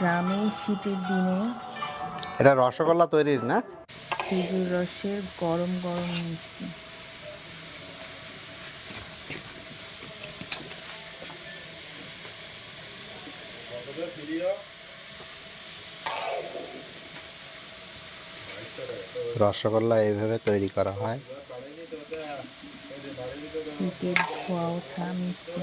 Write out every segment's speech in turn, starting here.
গ্রামে শীতের দিনে এটা রসগোল্লা তৈরির না? খেজুর রসের গরম গরম মিষ্টি। রসগোল্লা এইভাবে তৈরি করা হয়। শীতের ধোয়া ওঠা মিষ্টি।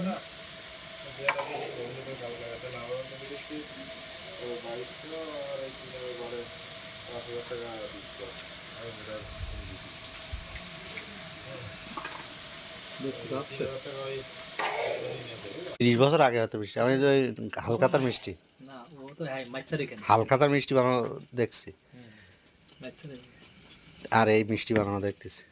ত্রিশ বছর আগে হয়তো মিষ্টি, আমি যে ওই হালখাতার মিষ্টি, না ও তো হ্যাঁ মাইচ্ছা রেখে হালখাতার মিষ্টি বানানো দেখছি, মাইচ্ছা রেখে আর এই মিষ্টি বানানো দেখতেছি।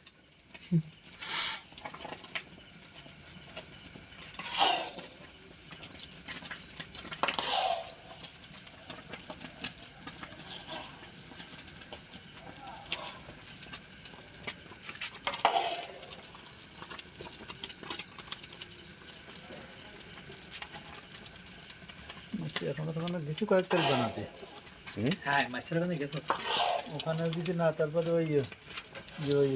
এখনো তো গেছি কয়েক তারিখ বানাতে, হ্যাঁ মাইচ্ছা রেখে গেছো ওখানে গেছি না। তারপরে ওই ওই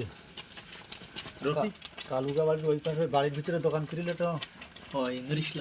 রফিক কালুকা বাড়ির ওই পাশে বাড়ির ভিতরে দোকান খুলিলে তো ও ইংলিশ